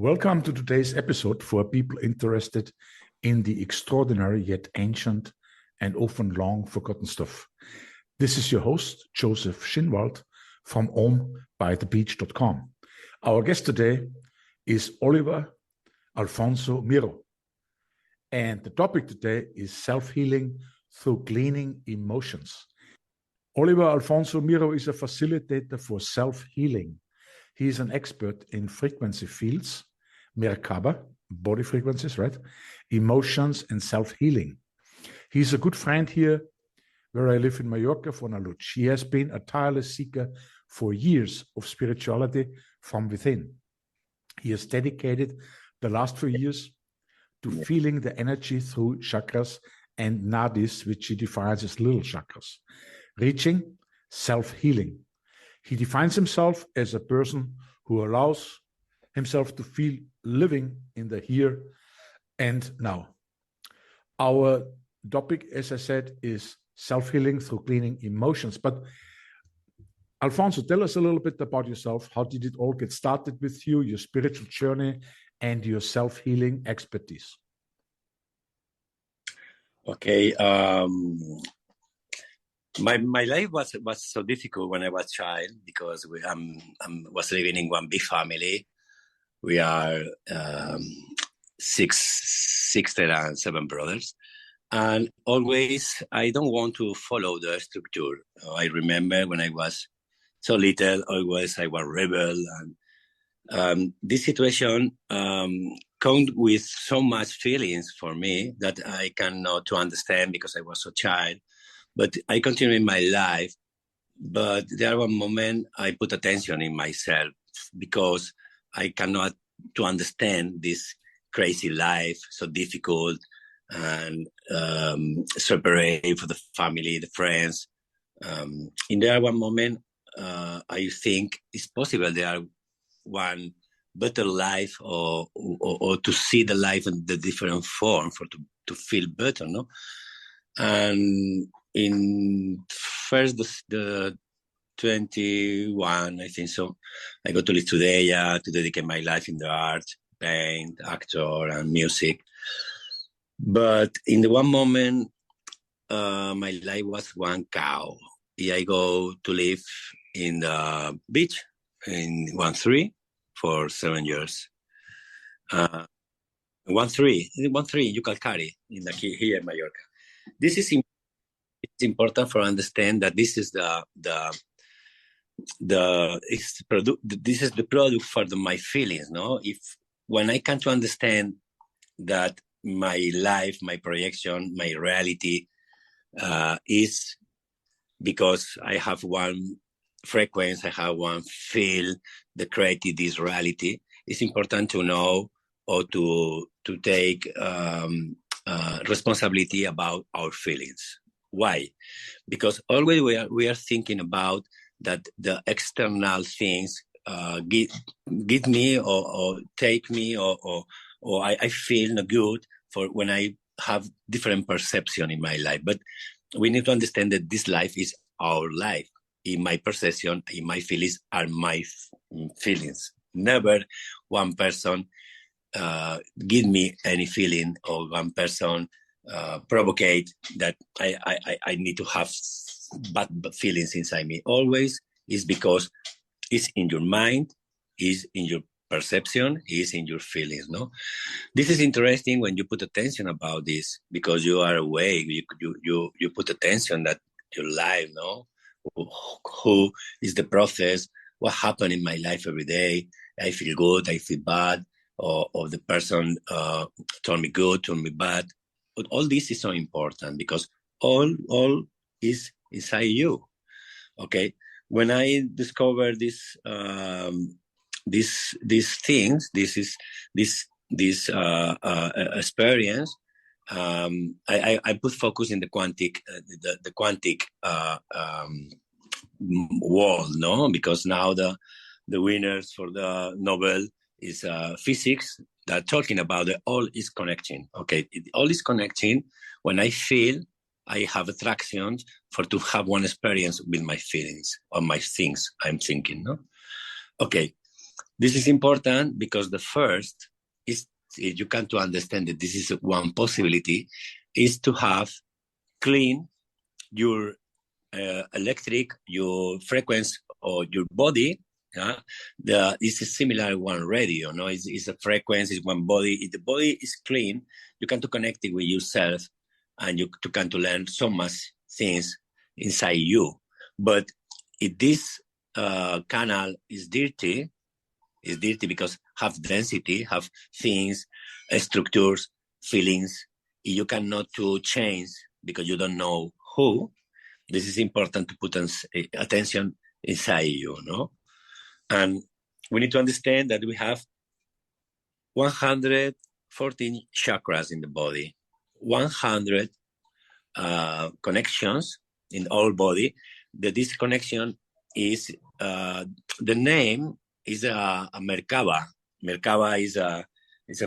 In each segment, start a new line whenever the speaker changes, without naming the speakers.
Welcome to today's episode for people interested in the extraordinary yet ancient and often long forgotten stuff. This is your host, Joseph Schinwald from OmByTheBeach.com. Our guest today is Oliver Alfonso Miro. And the topic today is self-healing through cleaning emotions. Oliver Alfonso Miro is a facilitator for self-healing. He is an expert in frequency fields, Merkaba, body frequencies, right? Emotions and self-healing. He's a good friend here where I live in Mallorca, Fornalutx. He has been a tireless seeker for years of spirituality from within. He has dedicated the last few years to feeling the energy through chakras and Nadis, which he defines as little chakras, reaching self-healing. He defines himself as a person who allows himself to feel living in the here and now. Our topic, as I said, is self-healing through cleaning emotions. But Alfonso, tell us a little bit about yourself. How did it all get started with you, your spiritual journey, and your self-healing expertise?
Okay. My life was so difficult when I was a child because was living in one big family. We are six and seven brothers, and always I don't want to follow the structure. I remember when I was so little, I was rebel, and this situation come with so much feelings for me that I cannot to understand because I was so child. But I continue in my life. But there was one moment I put attention in myself because I cannot to understand this crazy life, so difficult, and separate for the family, the friends. In there one moment, I think it's possible there are one better life or to see the life in the different form for to feel better, no? And in first the 21, I think so, I go to live today to dedicate my life in the art, paint, actor, and music. But in the one moment, my life was one cow. I go to live in the beach in 1-3 for 7 years. 1-3 you can carry in the here in Mallorca. This is it's important for understand that this is this is the product for my feelings, no? If when I come to understand that my life, my projection, my reality is because I have one frequency, I have one feel that created this reality, it's important to know or to take responsibility about our feelings. Why? Because always we are thinking about that the external things give me or take me or I feel no good for when I have different perception in my life. But we need to understand that this life is our life. In my perception, in my feelings are my feelings. Never one person give me any feeling or one person provocate that I need to have bad feelings inside me. Always is because it's in your mind, is in your perception, is in your feelings. No, this is interesting when you put attention about this because you are awake. You put attention that your life. No, who is the process? What happened in my life every day? I feel good. I feel bad. Or the person told me good, told me bad. But all this is so important because all is inside you. Okay, when I discovered these things, this experience, I put focus in the quantic world, no, because now the winners for the Nobel is physics that talking about the all is connecting. Okay, it all is connecting. When I feel, I have attractions for to have one experience with my feelings or my things I'm thinking. No, okay. This is important because the first is, if you come to understand that this is one possibility, is to have clean your electric, your frequency or your body. It's a similar one radio, no? It's a frequency, it's one body. If the body is clean, you can to connect it with yourself, and you can to learn so much things inside you. But if this canal is dirty because have density, have things, structures, feelings. You cannot to change because you don't know who. This is important to put attention inside you, no? And we need to understand that we have 114 chakras in the body, 100 connections in all body. This connection is, the name is a Merkaba. Merkaba is a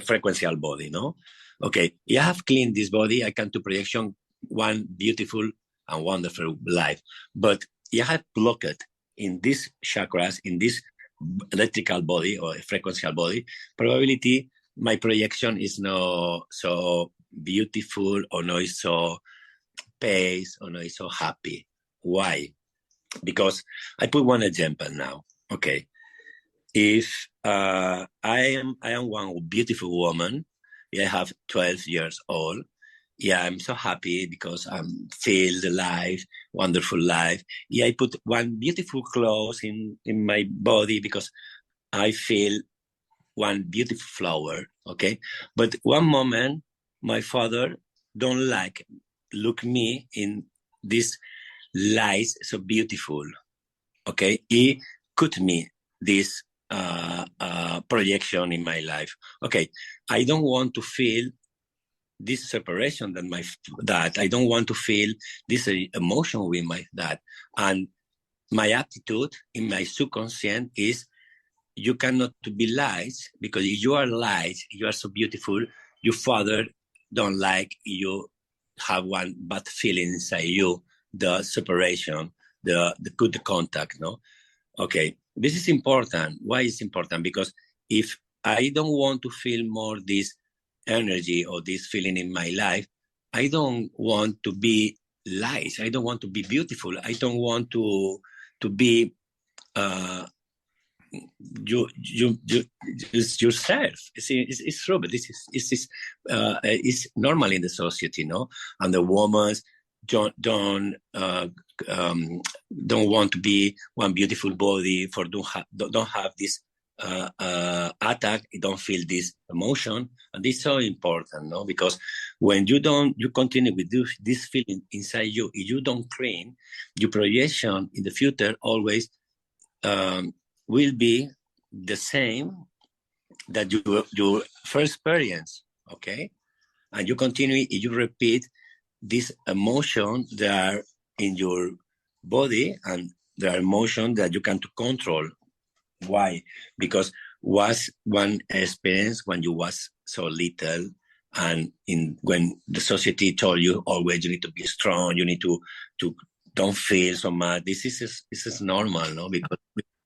frequential body, no? Okay, you have cleaned this body. I can to projection one beautiful and wonderful life. But you have blocked in these chakras, in this electrical body or frequential body, probability my projection is not so beautiful or not so peace or not so happy. Why? Because I put one example now. Okay, if I am one beautiful woman, I have 12 years old. Yeah, I'm so happy because I feel the life, wonderful life. Yeah, I put one beautiful clothes in my body because I feel one beautiful flower, okay? But one moment, my father don't look me in this light so beautiful, okay? He cut me this projection in my life. Okay, I don't want to feel this separation that I don't want to feel this emotion with my dad. And my attitude in my subconscious is, you cannot be light, because if you are light, you are so beautiful, your father don't like you, have one bad feeling inside you, the separation, the good contact, no? Okay, this is important. Why is important? Because if I don't want to feel more this energy or this feeling in my life, I don't want to be light. I don't want to be beautiful. I don't want to be yourself. It's true, but this is normal in the society, no? And the women don't want to be one beautiful body, for don't have this attack, you don't feel this emotion. And this is so important, no? Because when you continue with this feeling inside you, if you don't clean, your projection in the future always will be the same that your first experience, okay? And you continue, you repeat this emotion that are in your body, and there are emotions that you can control. Why? Because was one experience when you was so little, and when the society told you always you need to be strong, you need to don't feel so much. This is normal, no? Because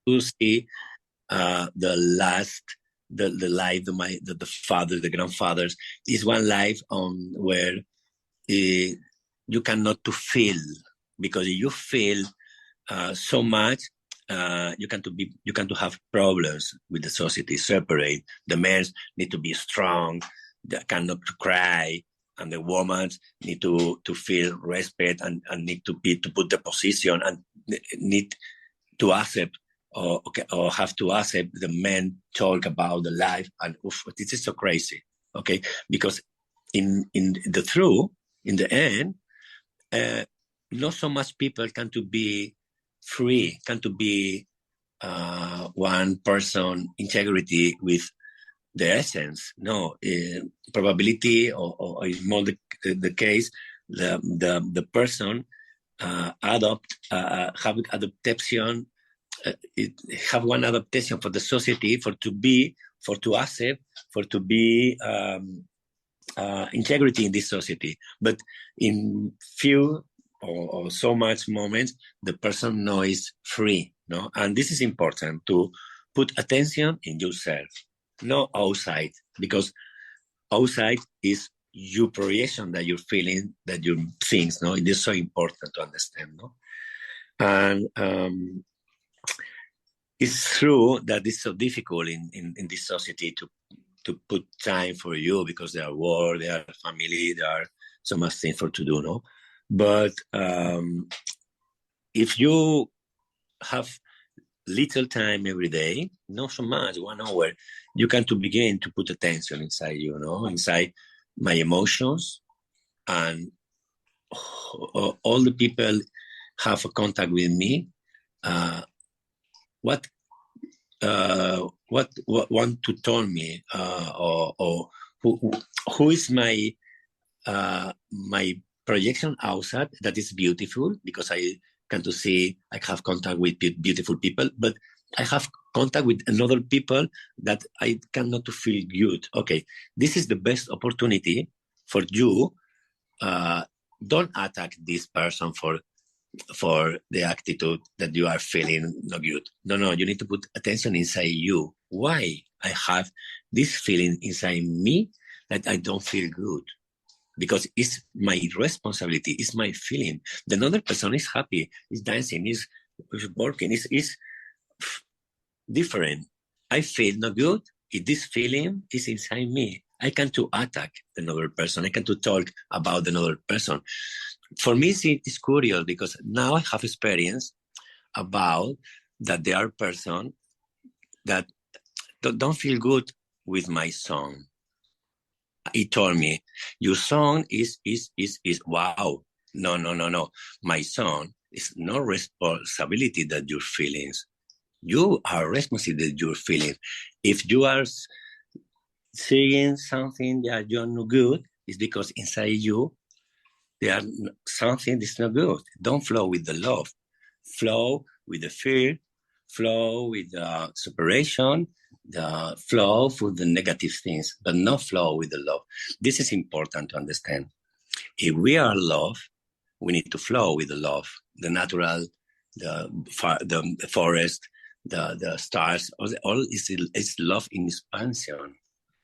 we see the life, the father, the grandfathers, is one life where you cannot to feel, because if you feel so much, you can to have problems with the society. Separate. The men need to be strong, they cannot to cry, and the women need to feel respect and need to put the position, and need to accept or have to accept the men talk about the life. And this is so crazy, okay? Because in the truth, in the end, not so much people can to be free, can to be one person integrity with the essence. No, probability or is more the case, the person adopt have adaptation, have one adaptation for the society, for to accept, for to be integrity in this society. But in few or so much moments, the person knows free, no? And this is important to put attention in yourself, not outside, because outside is your projection that you're feeling, that your things, no? It is so important to understand, no? And it's true that it's so difficult in this society to put time for you, because there are work, there are family, there are so much things for to do, no? But if you have little time every day, not so much, 1 hour, you can to begin to put attention inside you, no? Inside my emotions, and all the people have a contact with me. What want to tell me, or who is my projection outside that is beautiful, because I can to see, I have contact with beautiful people, but I have contact with another people that I cannot to feel good. Okay, this is the best opportunity for you. Don't attack this person for the attitude that you are feeling not good. No, you need to put attention inside you. Why I have this feeling inside me that I don't feel good? Because it's my responsibility, it's my feeling. The other person is happy, is dancing, is working, is different. I feel not good. If this feeling is inside me, I can to attack another person. I can to talk about another person. For me, it's curious, because now I have experience about that there are persons that don't feel good with my song. He told me, your song is wow. No. My song is no responsibility that your feelings. You are responsible that your feelings. If you are singing something that you're not good, it's because inside you, there are something that's not good. Don't flow with the love. Flow with the fear. Flow with the separation. The flow for the negative things, but not flow with the love. This is important to understand. If we are love, we need to flow with the love, the natural, the forest, the stars. All is love in expansion.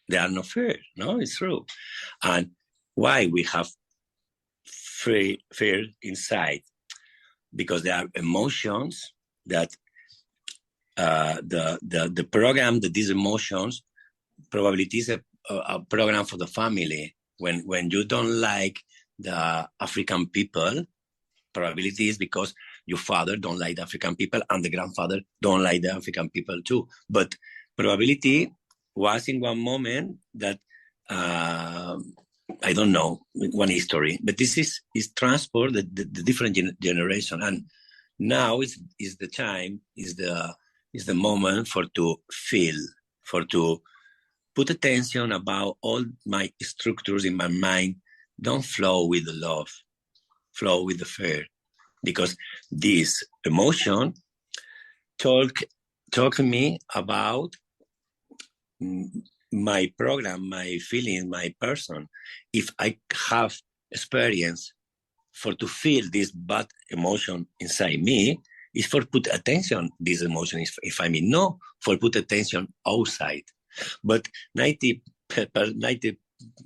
There are no fear. No, it's true. And why we have fear inside? Because there are emotions that the program that these emotions, probability is a program for the family. When you don't like the African people, probability is because your father don't like the African people and the grandfather don't like the African people too. But probability was in one moment that I don't know, one history, but this is transport the different generation, and now is the time, is the moment for to feel, for to put attention about all my structures in my mind. Don't flow with the love, flow with the fear, because this emotion talk to me about my program, my feeling, my person. If I have experience for to feel this bad emotion inside me, is for put attention this emotion. If I mean no, for put attention outside. But 90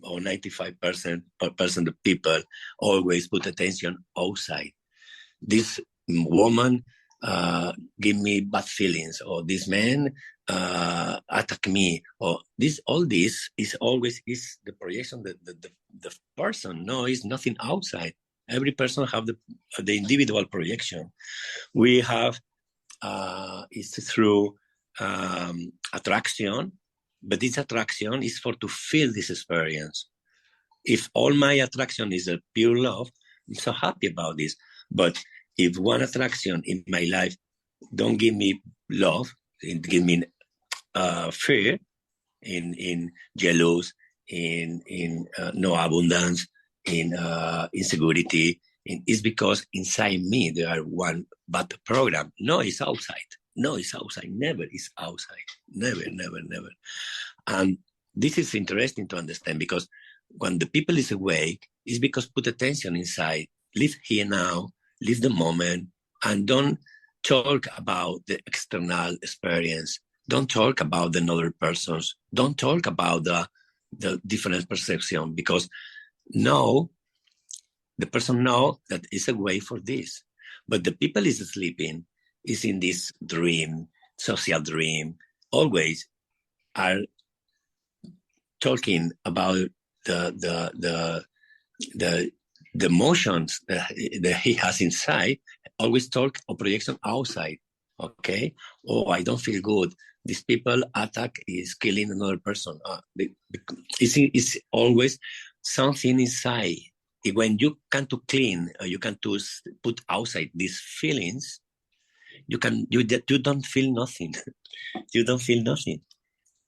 or 95% of people always put attention outside. This woman give me bad feelings, or this man attack me, or this. All this is always is the projection that the person. No, is nothing outside. Every person have the individual projection. We have it's through attraction, but this attraction is for to feel this experience. If all my attraction is a pure love, I'm so happy about this. But if one attraction in my life don't give me love, it give me fear, in jealous, in no abundance, in insecurity, it's because inside me there are one bad program. No, it's outside. No, it's outside. Never is outside. Never. And this is interesting to understand, because when the people is awake, it's because put attention inside. Live here now, live the moment, and don't talk about the external experience. Don't talk about the other persons. Don't talk about the different perception, because now the person know that is a way for this. But the people is sleeping, is in this dream, social dream, always are talking about the emotions that he has inside, always talk or projection outside. Okay. Oh, I don't feel good. These people attack is killing another person. It's always something inside. When you can to clean, you can to put outside these feelings, you don't feel nothing. You don't feel nothing,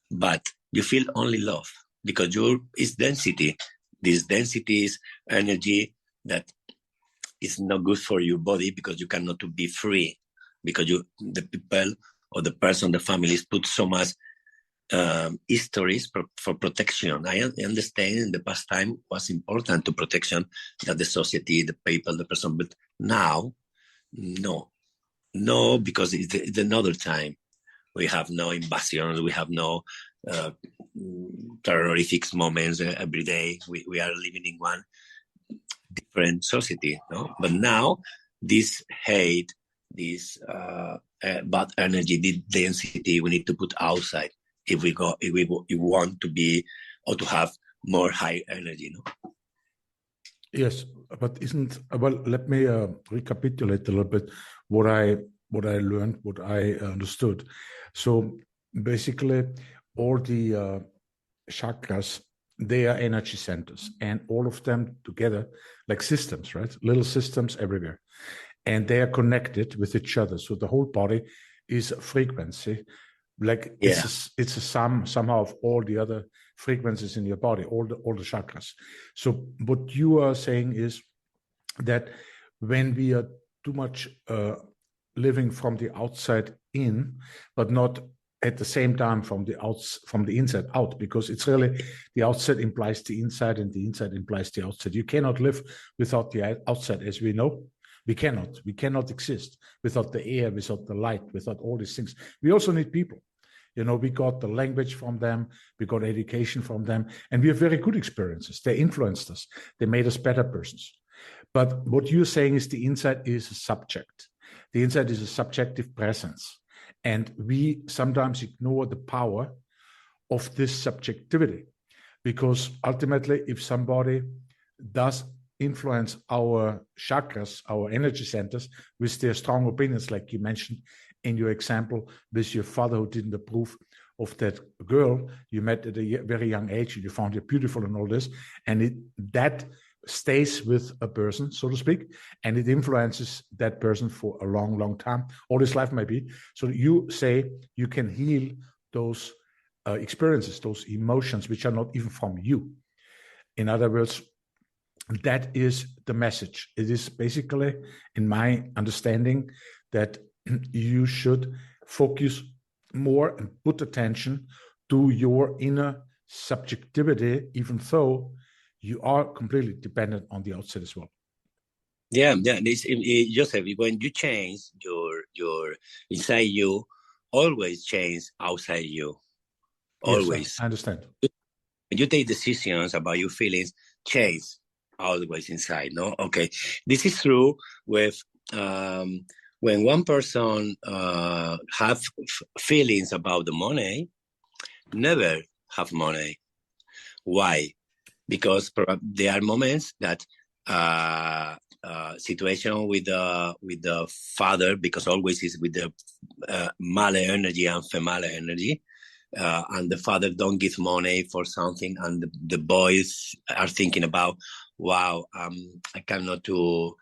but you feel only love, because is density. This density is energy that is not good for your body, because you cannot to be free, because the people or the person, the families put so much histories for protection. I understand in the past time was important to protection, that the society, the people, the person, but now, no, because it's another time. We have no invasions, we have no terrorific moments every day. We are living in one different society, no? But now, this hate, this bad energy, this density, we need to put outside if we want to be or to have more high energy, no?
Yes, but let me recapitulate a little bit what I learned, what I understood. So basically, all the chakras, they are energy centers, and all of them together, like systems, right? Little systems everywhere, and they are connected with each other. So the whole body is a frequency, like it's a sum somehow of all the other frequencies in your body, all the chakras. So what you are saying is that when we are too much living from the outside in, but not at the same time from the inside out, because it's really the outside implies the inside and the inside implies the outside. You cannot live without the outside, as we know. We cannot exist without the air, without the light, without all these things. We also need people. We got the language from them, we got education from them, and we have very good experiences. They influenced us. They made us better persons. But what you're saying is the inside is a subject. The inside is a subjective presence. And we sometimes ignore the power of this subjectivity, because ultimately, if somebody does influence our chakras, our energy centers, with their strong opinions, like you mentioned in your example with your father, who didn't approve of that girl you met at a very young age, and you found her beautiful and all this, and that stays with a person, so to speak, and it influences that person for a long, long time, all his life maybe. So you say you can heal those experiences, those emotions, which are not even from you. In other words, that is the message. It is basically, in my understanding, that you should focus more and put attention to your inner subjectivity, even though you are completely dependent on the outside as well.
Yeah. Joseph, when you change your inside you, always change outside you. Always.
Yes, I understand.
When you take decisions about your feelings, change always inside. No, okay. This is true with when one person have feelings about the money, never have money. Why? Because there are moments that situation with the father, because always is with the male energy and female energy, and the father don't give money for something, and the boys are thinking about, wow, I cannot to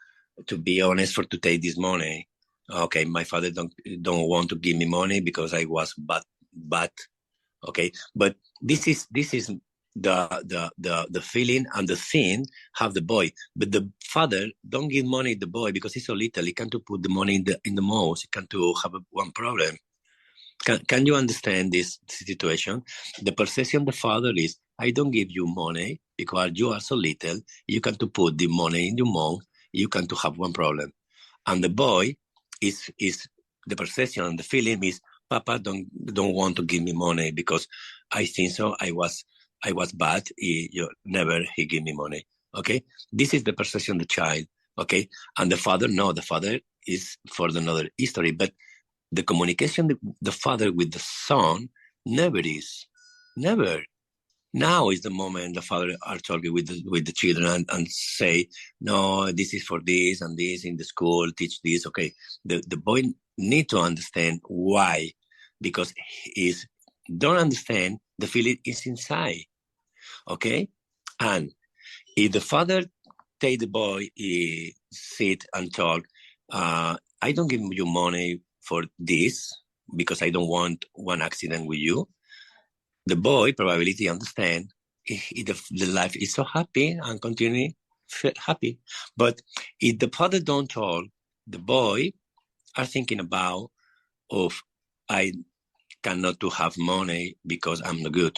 be honest for to take this money. Okay, my father don't want to give me money because I was bad. Okay, but this is the feeling and the thing have the boy, but the father don't give money to the boy because he's so little. He can't put the money in the mouth. He can't have one problem. Can you understand this situation? The perception of the father is, I don't give you money because you are so little. You can't put the money in your mouth. You can't have one problem. And the boy is the perception and the feeling is, Papa don't want to give me money because I think so. I was bad. He never gave me money. Okay, this is the perception of the child. Okay, and the father, no, the father is for another history. But the communication the father with the son never is, never. Now is the moment the father are talking with the children and say, no, this is for this and this in the school, teach this. Okay, the boy need to understand why, because he don't understand the feeling is inside. Okay, and if the father take the boy, he sit and talk, I don't give you money for this because I don't want one accident with you. The boy probability understand the life is so happy and continue happy. But if the father don't talk, the boy are thinking about of I cannot to have money because I'm not good.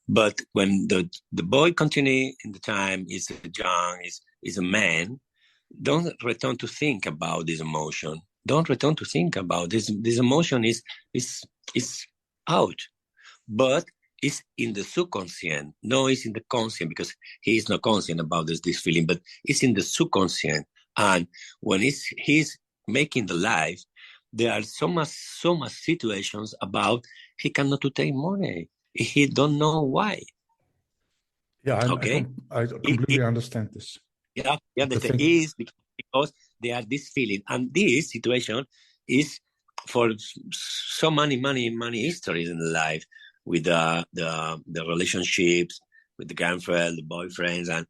But when the boy continue in the time is young, is a man, don't return to think about this emotion. Don't return to think about this. This emotion is out. But it's in the subconscient. No, it's in the conscient because he is not conscient about this feeling, but it's in the subconscient. And when he's making the life, there are so much situations about he cannot to take money. He don't know why.
Yeah,
Okay,
I completely understand this.
Yeah, that is because they are this feeling, and this situation is for so many histories in life with the relationships with the girlfriend, the boyfriends, and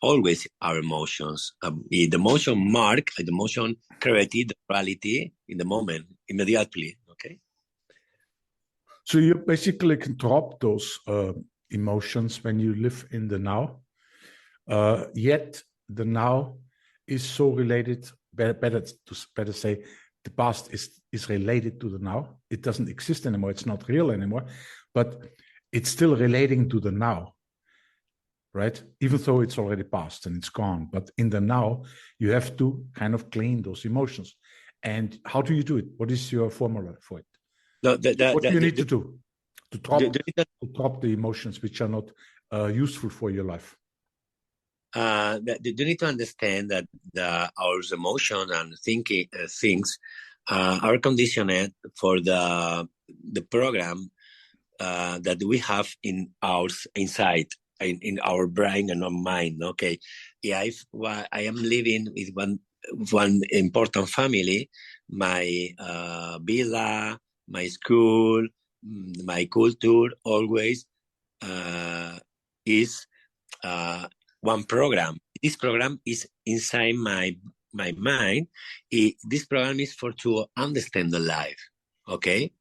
always our emotions. The emotion mark, the emotion created the reality in the moment immediately. Okay.
So you basically can drop those emotions when you live in the now. Yet the now is so related. Better say the past is related to the now. It doesn't exist anymore. It's not real anymore, but it's still relating to the now, right? Even though it's already past and it's gone, but in the now you have to kind of clean those emotions. And how do you do it? What is your formula for it? What do you need to do to drop the emotions which are not useful for your life?
You need to understand that our emotion and thinking things are conditioned for the program that we have in inside in our brain and our mind. Okay, yeah, I am living with one important family, my villa, my school, my culture always is one program. This program is inside my mind. This program is for to understand the life. Okay.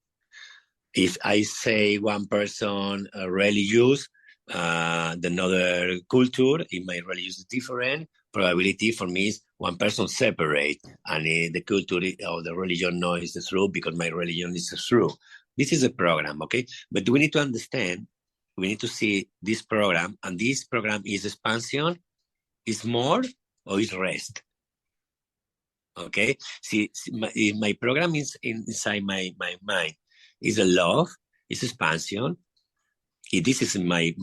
If I say one person religious, another culture, if my religion is different, probability for me is one person separate, and the culture or the religion no is true because my religion is true. This is a program, okay? But we need to understand, we need to see this program, and this program is expansion, is more, or is rest. Okay? See my program is inside my mind. Is a love, is expansion. This is my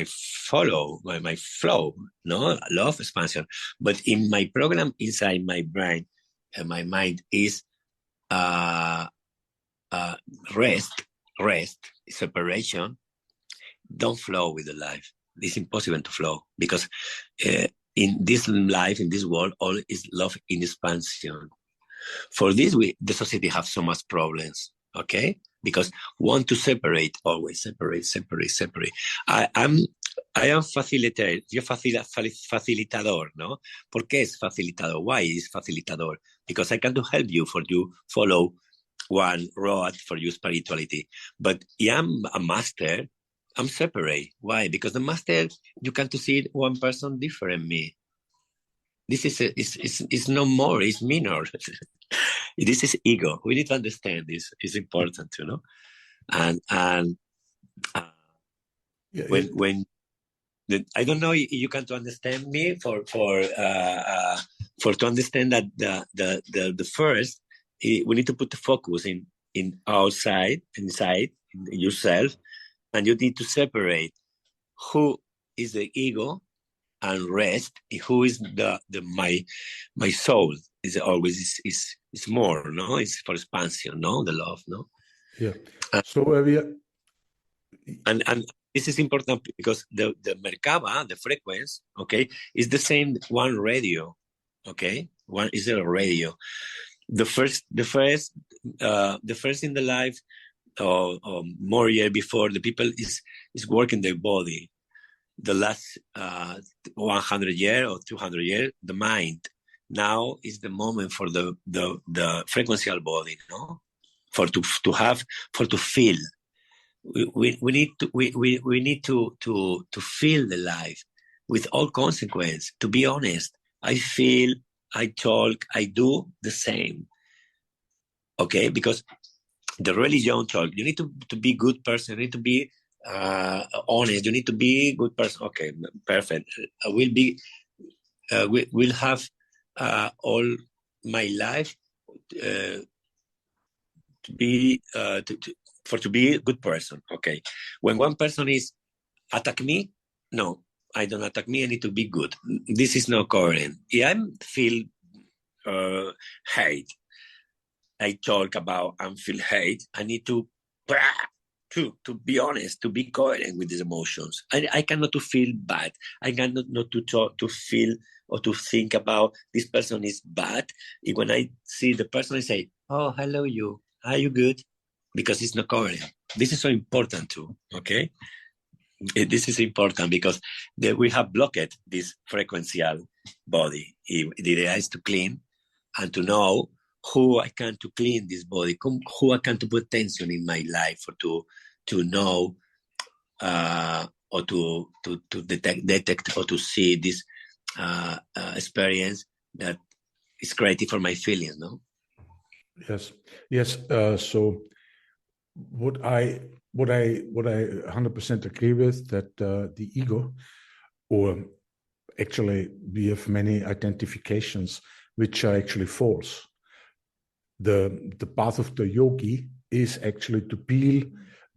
flow, no love expansion. But in my program inside my brain, my mind is rest, separation. Don't flow with the life. It's impossible to flow because in this life, in this world, all is love in expansion. For this, the society have so much problems. Okay, because want to separate, always separate. I am facilitator. Yo facilitador, no? ¿Por qué es facilitador? Why is facilitador? Because I can to help you for you follow one road for your spirituality. But I am a master. I'm separate. Why? Because the master, you can to see one person different me. This is no more. It's minor. This is ego. We need to understand this. It's important to know. And when I don't know if you can to understand me for to understand that the first we need to put the focus in inside in yourself, and you need to separate who is the ego and rest who is my soul is always is more, no, it's for expansion, no, the love, no.
Yeah. So we are...
and this is important because the Merkaba, the frequency, okay, is the same one radio, okay, one is a radio. The first in the life or more year before, the people is working their body. The last 100 years or 200 years, the mind. Now is the moment for the frequential body, no, for to feel. We need to feel the life with all consequence. To be honest, I feel, I talk, I do the same. Okay, because the religion talk, you need to be good person, you need to be honest, you need to be good person. Okay, perfect. I will be will have all my life to be a good person. Okay, when one person is attack me, no, I don't attack me, I need to be good. This is not coherent. If I feel hate, I talk about and feel hate, I need to be honest, to be coherent with these emotions. I cannot to feel bad. I cannot not to talk, to feel or to think about this person is bad. When I see the person, I say, oh, hello you, are you good? Because it's not coherent. This is so important too, okay? This is important because we have blocked this frequential body. The idea is to clean and to know who I can to clean this body, who I can to put tension in my life, or to know or to detect or to see this experience that is creative for my feelings, no?
Yes. So what I 100% agree with, that the ego, or actually we have many identifications which are actually false. The path of the yogi is actually to peel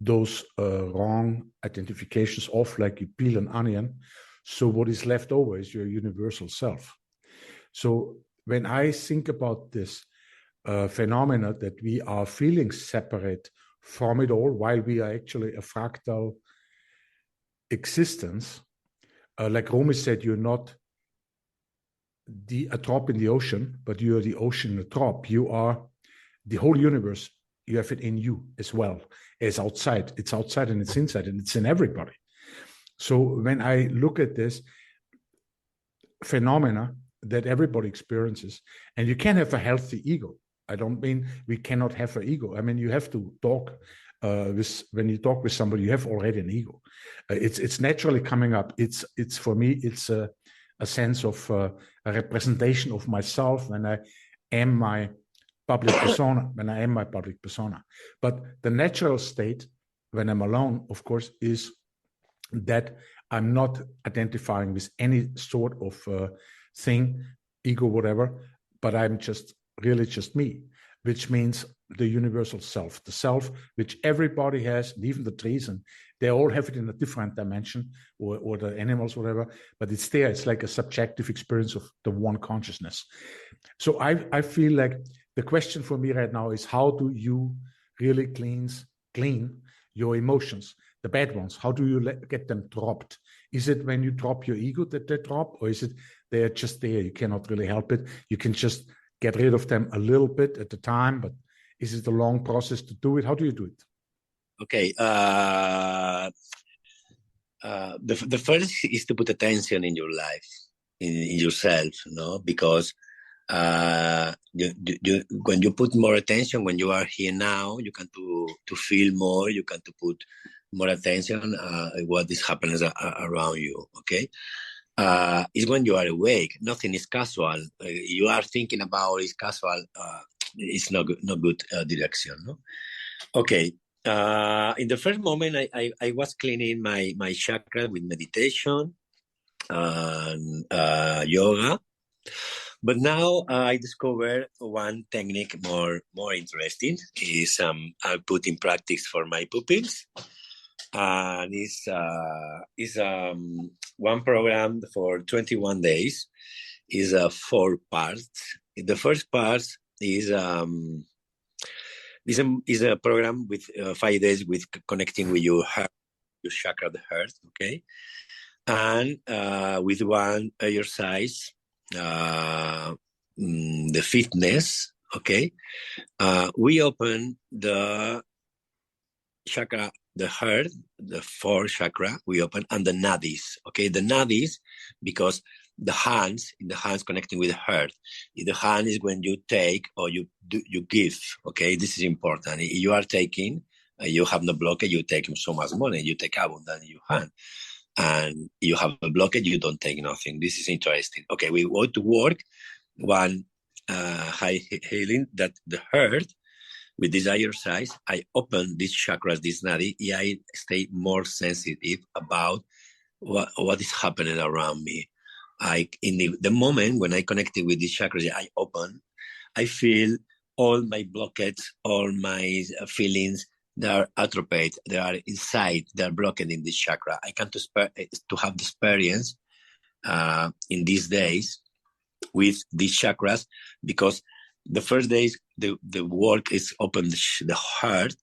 those wrong identifications off, like you peel an onion. So what is left over is your universal self. So when I think about this phenomena that we are feeling separate from it all, while we are actually a fractal existence, like Romy said, you're not a drop in the ocean, but you are the ocean in a drop. You are the whole universe. You have it in you as well as outside. It's outside and it's inside, and it's in everybody. So when I look at this phenomena that everybody experiences, and you can have a healthy ego. I don't mean we cannot have an ego. I mean, you have to talk when you talk with somebody, you have already an ego. It's naturally coming up. It's for me, it's a sense of a representation of myself when I am my public persona, But the natural state when I'm alone, of course, is that I'm not identifying with any sort of thing, ego, whatever, but I'm just really just me, which means the universal self, the self which everybody has, and even the trees, and they all have it in a different dimension, or the animals, whatever, but it's there. It's like a subjective experience of the one consciousness. So I feel like the question for me right now is, how do you really clean your emotions, the bad ones? How do you get them dropped? Is it when you drop your ego that they drop, or is it they're just there? You cannot really help it. You can just get rid of them a little bit at a time, but is it a long process to do it? How do you do it? Okay.
The first is to put attention in your life, in yourself, no? Because when you put more attention, when you are here now, you can to feel more, you can to put more attention what is happening around you, okay? Is when you are awake. Nothing is casual. You are thinking about it's casual. It's not good direction. No? Okay. In the first moment, I was cleaning my chakra with meditation and yoga. But now I discovered one technique more interesting. Is I put in practice for my pupils, and is one program for 21 days. Is 4 parts. The first part is a program with 5 days with connecting with your heart, your chakra of the heart, okay, and with one exercise, the fitness, okay. We open the chakra, the heart, the 4 chakra. We open, and the Nadis, okay. The Nadis, because the hands connecting with the heart. The hand is when you take or you give, okay. This is important. If you are taking, you have no blockage, you take so much money, you take abundance in your hand. And you have a blockage, you don't take nothing. This is interesting. Okay, we want to work one high healing that the heart. With this exercise, I open these chakras, this nadi. I stay more sensitive about what is happening around me. In the moment when I connected with these chakras, I open, I feel all my blockades, all my feelings, they are atrophied, they are inside, they are blocked in this chakra. I can to have the experience in these days with these chakras, because the first days the work is open the heart.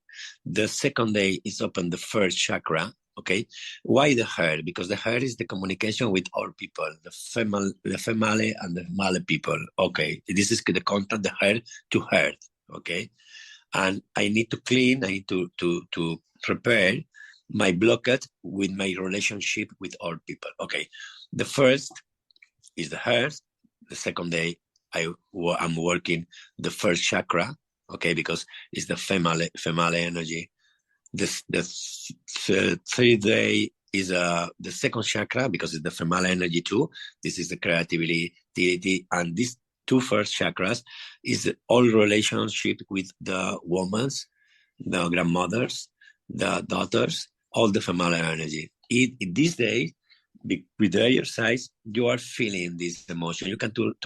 The second day is open the first chakra. Okay, why the heart? Because the heart is the communication with all people, the female and the male people. Okay, this is the contact, the heart to heart. Okay, and I need to clean. I need to prepare my blockage with my relationship with all people. Okay, the first is the heart. The second day I'm working the first chakra. Okay, because it's the female energy. The third day is the second chakra, because it's the female energy too. This is the creativity, and these 2 first chakras is all relationship with the women, the grandmothers, the daughters, all the female energy. In these days, with the exercise, you are feeling this emotion. You can to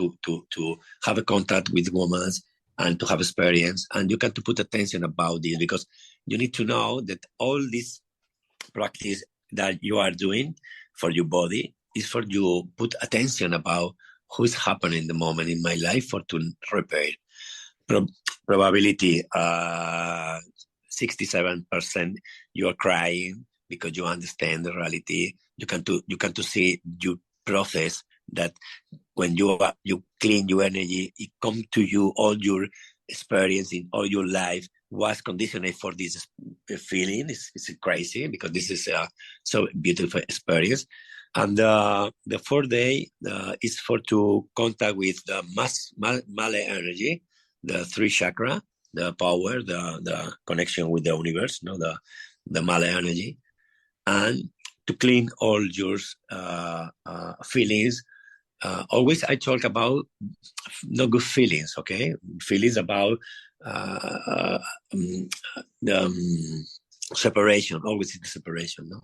have a contact with women and to have experience, and you can to put attention about this, because you need to know that all this practice that you are doing for your body is for you put attention about who's happening in the moment in my life for to repair. Probability 67% you are crying because you understand the reality. You can to see your process that when you clean your energy, it comes to you, all your experience in all your life was conditioned for this feeling. It's crazy, because this is a so beautiful experience. And the 4th day is for to contact with the male energy, the 3 chakra, the power, the connection with the universe, the male energy, and to clean all your feelings. Always I talk about no good feelings, okay? Feelings about the separation, always the separation, no?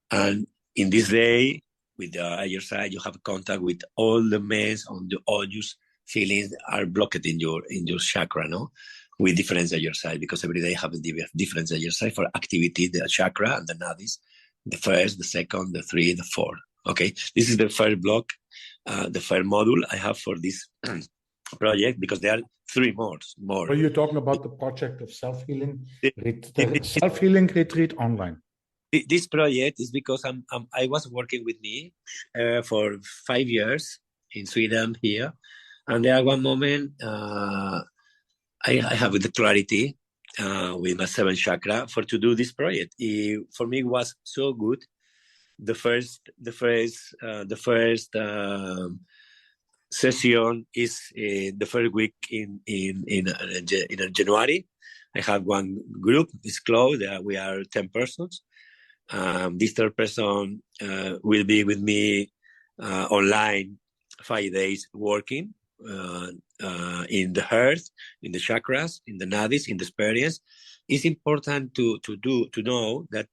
And in this day, with the other side, you have contact with all the mess on all your feelings are blocked in your chakra, no? With different exercise, because every day have a different exercise for activity, the chakra and the nadis, the first, the second, the 3, the 4. Okay, this is the first block, the first module I have for this project, because there are 3 more.
Are you talking about the project of self-healing, the self-healing retreat online?
This project is because I was working with me for 5 years in Sweden here, and there one moment I have the clarity with my 7th chakra for to do this project. For me, it was so good. The first session is the first week in January. I have one group. It's closed. We are 10 persons. This 3rd person will be with me online 5 days working in the heart, in the chakras, in the nadis, in the experience. It's important to know that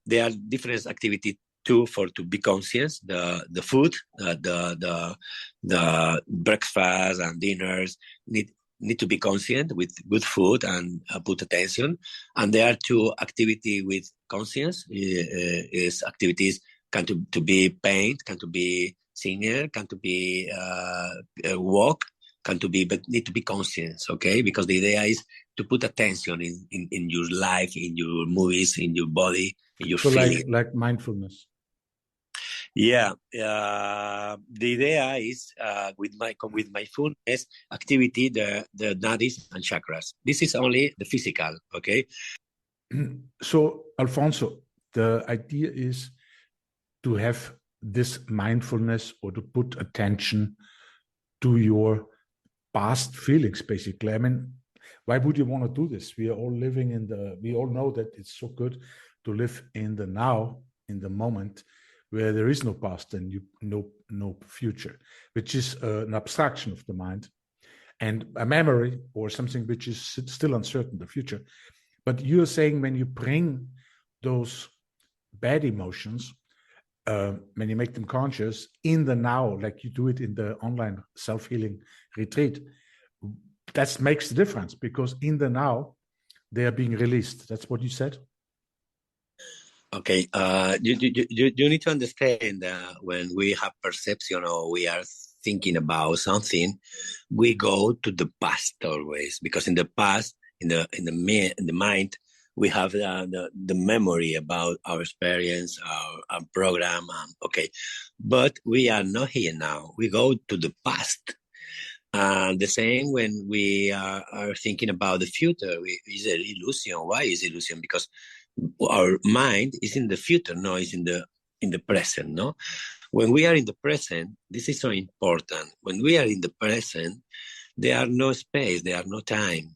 there are different activities Two, to be conscious, the food, the breakfast and dinners need to be conscient with good food and put attention. And there are two activity with conscience is activities can to be paint, can to be singer, can to be walk, can to be, but need to be conscious, okay? Because the idea is to put attention in your life, in your movies, in your body, in your feelings.
Like mindfulness.
Yeah, the idea is with mindfulness activity, the Nadis and chakras. This is only the physical, okay?
So, Alfonso, the idea is to have this mindfulness or to put attention to your past feelings, basically. I mean, why would you want to do this? We are all living we all know that it's so good to live in the now, in the moment, where there is no past and no future, which is an abstraction of the mind and a memory or something which is still uncertain, the future. But you're saying when you bring those bad emotions, when you make them conscious in the now, like you do it in the online self-healing retreat, that makes the difference, because in the now, they are being released. That's what you said?
Okay, you need to understand when we have perception or we are thinking about something, we go to the past always, because in the past, in the mind, we have the memory about our experience, our program. Okay, but we are not here now. We go to the past. And the same when we are thinking about the future, is an illusion. Why is illusion? Because our mind is in the future, no, it's in the present, no? When we are in the present, this is so important. When we are in the present, there are no space, there are no time.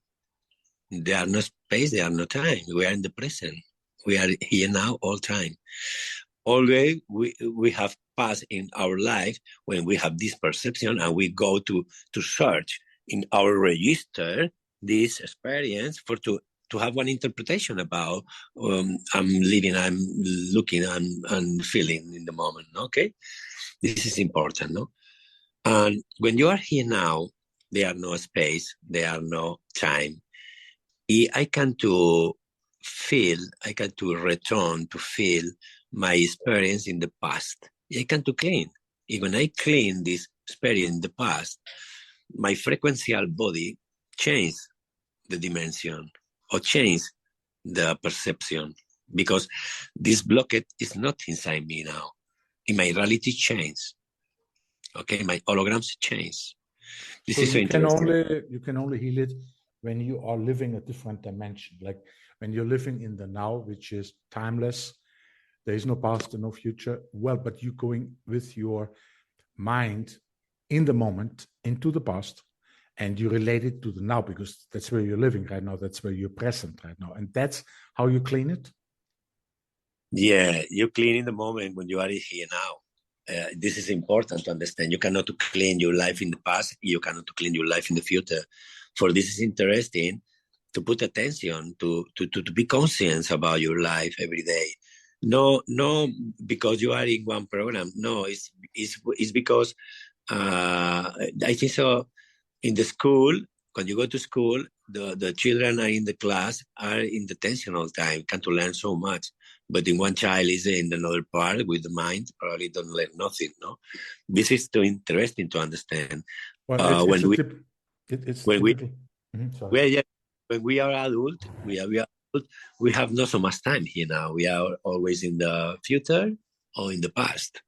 There are no space, there are no time. We are in the present. We are here now all time. Always we have passed in our life when we have this perception and we go to search in our register this experience to have one interpretation about I'm living, I'm looking, I'm feeling in the moment, okay? This is important, no? And when you are here now, there are no space, there are no time. I can to return to feel my experience in the past. I can to clean. When I clean this experience in the past, my frequential body change the dimension or change the perception, because this blockade is not inside me now. In my reality change. Okay, my holograms change. This is so interesting.
You can only heal it when you are living a different dimension, like when you're living in the now, which is timeless. There is no past and no future. Well, but you're going with your mind in the moment into the past, and you relate it to the now, because that's where you're living right now. That's where you're present right now. And that's how you clean it?
Yeah, you clean in the moment when you are here now. This is important to understand. You cannot clean your life in the past. You cannot clean your life in the future. For this is interesting to put attention, to be conscious about your life every day. No, because you are in one program. No, it's because I think so. In the school, when you go to school, the children are in the class, are in the tension all the time, can to learn so much. But in one child is in another part with the mind, probably don't learn nothing, no? This is too interesting to understand.
Well,
when we are adult, we have not so much time here now. We are always in the future or in the past.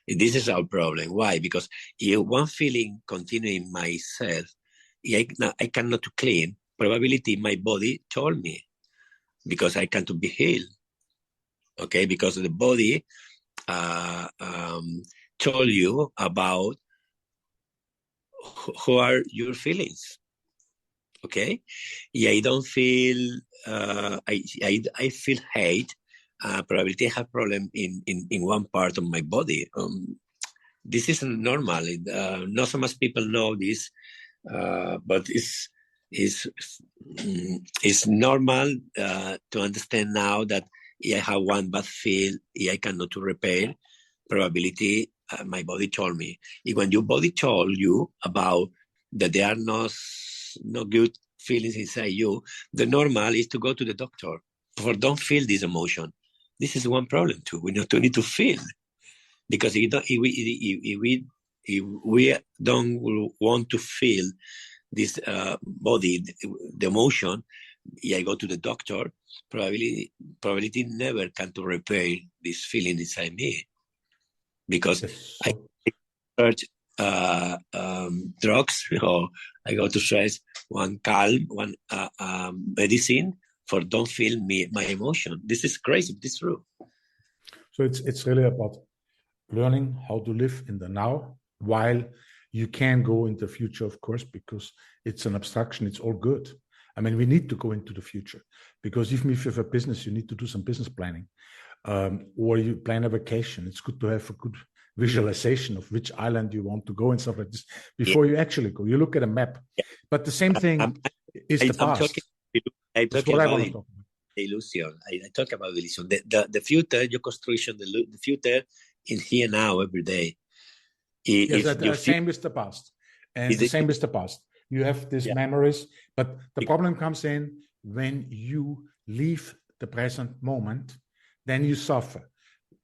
This is our problem. Why? Because if one feeling continue in myself, I cannot clean. Probability my body told me, because I can't be healed. Okay, because the body told you about who are your feelings. Okay, yeah, I don't feel. I feel hate. Probability I have problem in one part of my body. This isn't normal. Not so much people know this, but it's normal to understand now that if I have one bad feel, if I cannot to repair, probability, my body told me. If when your body told you about that there are no good feelings inside you, the normal is to go to the doctor for don't feel this emotion. This is one problem too. We need to feel, because if we don't want to feel this body, the emotion, I go to the doctor, probability never can to repair this feeling inside me, because I search drugs, or I go to stress one calm, one medicine for don't feel my emotion. This is crazy. This is true.
So it's really about learning how to live in the now, while you can go into the future, of course, because it's an abstraction. It's all good. I mean, we need to go into the future, because even if you have a business, you need to do some business planning, or you plan a vacation. It's good to have a good visualization of which island you want to go and stuff like this before you actually go. You look at a map, but the same thing is the past.
That's what I want to talk about. Illusion. I talk about illusion. The future, your construction, the future in here now every day.
Yes, the same is the past, and the same is the past. You have these memories, but the problem comes in when you leave the present moment, then you suffer.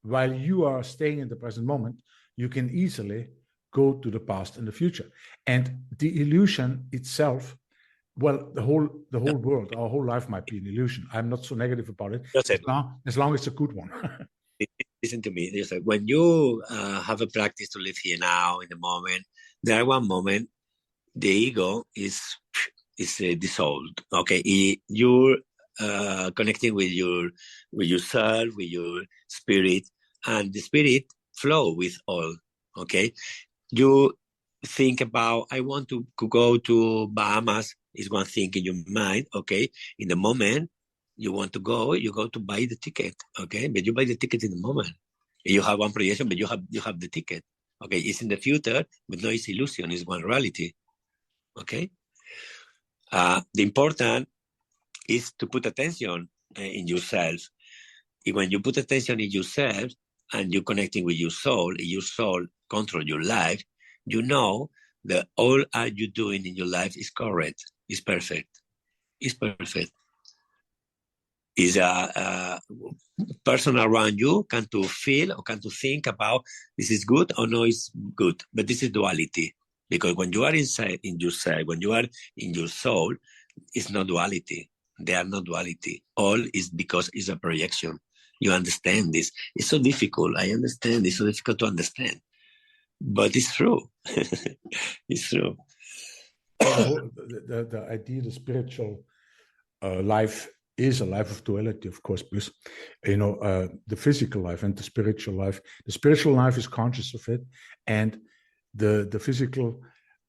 While you are staying in the present moment, you can easily go to the past and the future. And the illusion itself, well, the whole world, our whole life might be an illusion. I'm not so negative about it, as long as it's a good one.
Listen to me. There's when you have a practice to live here now in the moment, there are one moment the ego is dissolved. Okay, you're connecting with yourself, with your spirit, and the spirit flow with all. Okay, you think about, I want to go to Bahamas, is one thing in your mind. Okay, in the moment you want to go, you go to buy the ticket. Okay, but you buy the ticket in the moment. You have one projection, but you have the ticket. Okay, it's in the future, but no, it's illusion. It's one reality. Okay, the important is to put attention in yourself. When you put attention in yourself and you're connecting with your soul control your life, you know that all you're doing in your life is correct, is perfect. It's perfect. Is a person around you can to feel or can to think about this is good or no, it's good. But this is duality. Because when you are inside in yourself, when you are in your soul, it's not duality. They are not duality. All is because it's a projection. You understand this. It's so difficult. I understand. It's so difficult to understand. But it's true. It's true.
The idea, the spiritual life is a life of duality, of course, because, the physical life and the spiritual life. The spiritual life is conscious of it, and the physical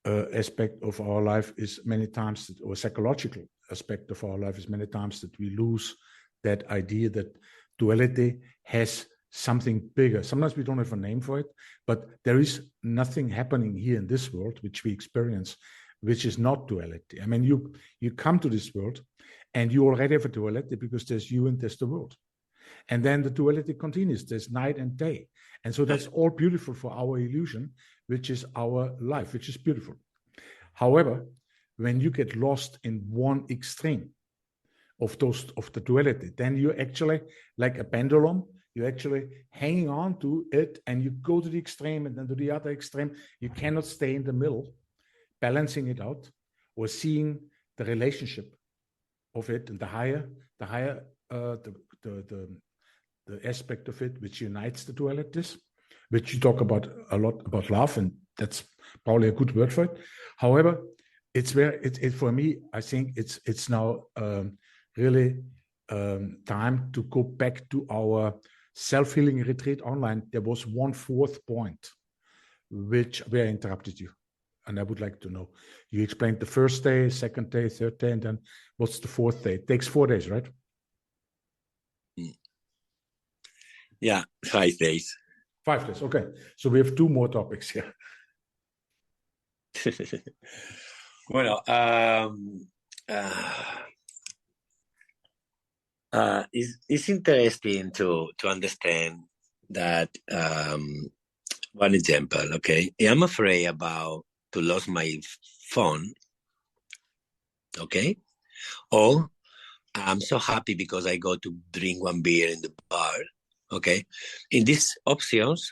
aspect of our life is many times, or psychological aspect of our life is many times, that we lose that idea that duality has something bigger. Sometimes we don't have a name for it, but there is nothing happening here in this world which we experience, which is not duality. I mean, you come to this world and you already have a duality, because there's you and there's the world. And then the duality continues. There's night and day. And so that's all beautiful for our illusion, which is our life, which is beautiful. However, when you get lost in one extreme of the duality, then you're actually like a pendulum. You're actually hanging on to it, and you go to the extreme and then to the other extreme. You cannot stay in the middle, balancing it out, or seeing the relationship of it, and the aspect of it which unites the dualities, which you talk about a lot about love, and that's probably a good word for it. However, it's for me, I think it's now really time to go back to our self-healing retreat online. There was 1/4 point where I interrupted you, and I would like to know. You explained the first day, second day, third day, and then what's the fourth day? It takes 4 days, right?
Yeah, 5 days.
5 days, okay. So we have 2 more topics here.
Bueno, It's interesting to understand that. One example, okay? I'm afraid about to lose my phone, okay? Or I'm so happy because I go to drink one beer in the bar, okay? In these options,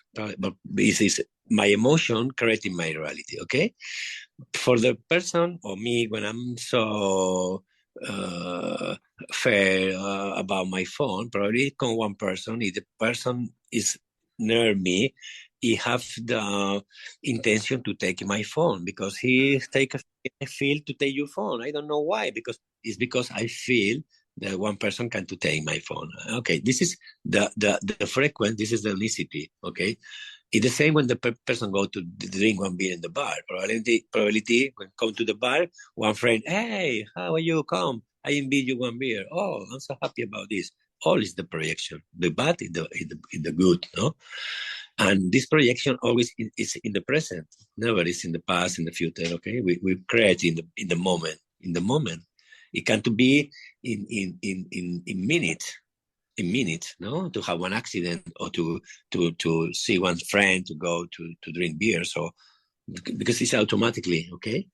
this is my emotion creating my reality, okay? For the person or me, when I'm so fair about my phone, probably con one person, if the person is near me, he have the intention to take my phone because he take I feel to take your phone. I don't know why, because it's because I feel that one person can to take my phone. Okay, this is the frequent, this is the unicity, okay? It's the same when the person go to drink one beer in the bar. Probability when come to the bar, one friend, hey, how are you? Come, I invite you one beer. Oh, I'm so happy about this. All is the projection. The bad is the good, no? And this projection always is in the present. Never is in the past, in the future. Okay, we create in the moment. In the moment, it can to be in minutes. In minutes, no, to have one accident or to see one friend to go to drink beer. So because it's automatically okay,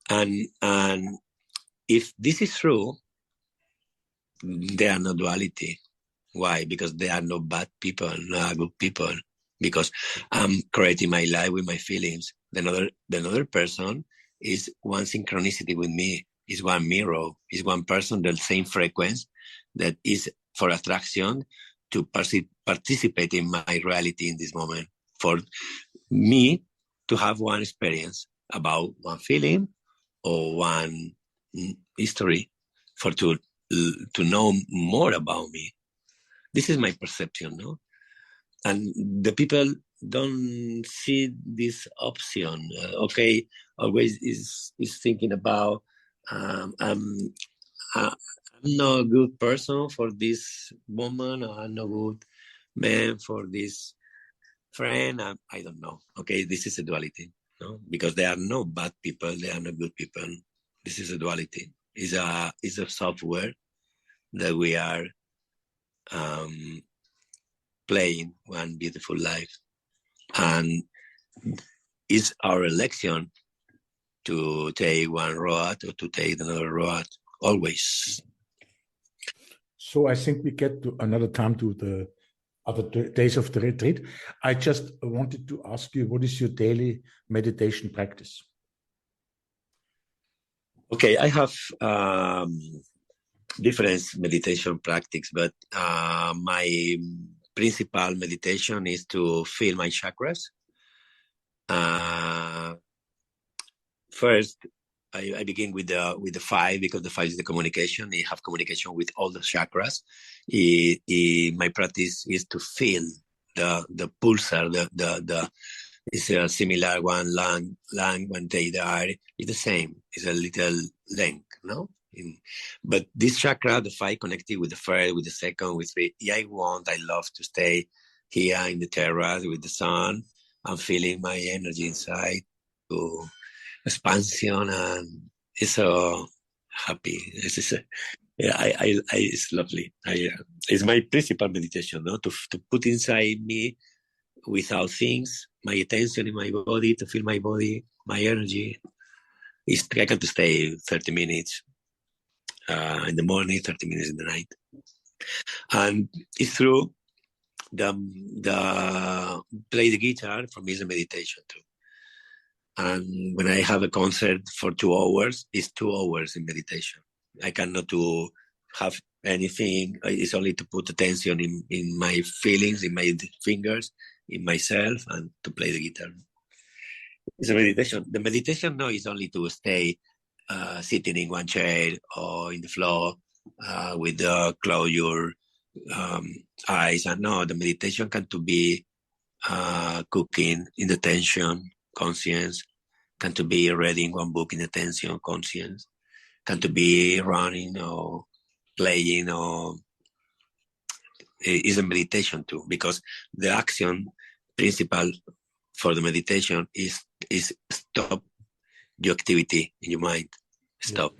and if this is true, there are no duality. Why? Because there are no bad people, no good people. Because I'm creating my life with my feelings. The other person is one synchronicity with me. Is one mirror. Is one person the same frequency that is for attraction to participate in my reality in this moment. For me to have one experience about one feeling or one history, for to know more about me. This is my perception, no? And the people don't see this option. Okay, always is thinking about I'm not a good person for this woman, or I'm not good man for this friend. I don't know. Okay, this is a duality, no? Because there are no bad people, there are no good people. This is a duality. It's a software that we are playing one beautiful life, and it's our election to take one road or to take another road, always.
So I think we get to another time to the other days of the retreat. I just wanted to ask you, what is your daily meditation practice?
Okay, I have different meditation practices, but my principal meditation is to feel my chakras. First, I begin with the 5, because the 5 is the communication. I have communication with all the chakras. My practice is to feel the pulsar, the it's a similar one lung when they die. It's the same. It's a little length, no? But this chakra, the 5, connected with the first, with the second, with 3. I love to stay here in the terrace with the sun. I'm feeling my energy inside to expansion, and it's so happy. It's lovely. It's my principal meditation, no? To put inside me, without things, my attention in my body, to feel my body, my energy. I can to stay 30 minutes in the morning, 30 minutes in the night. And it's through the play the guitar, for me, is a meditation too. And when I have a concert for 2 hours, it's 2 hours in meditation. I cannot to have anything. It's only to put attention in my feelings, in my fingers, in myself, and to play the guitar. It's a meditation. The meditation now is only to stay sitting in one chair or in the floor with close your eyes. And no, the meditation can to be cooking in the tension, conscience, can to be reading one book in attention, conscience, can to be running or playing, or is a meditation too, because the action principle for the meditation is stop your activity in your mind. Stop.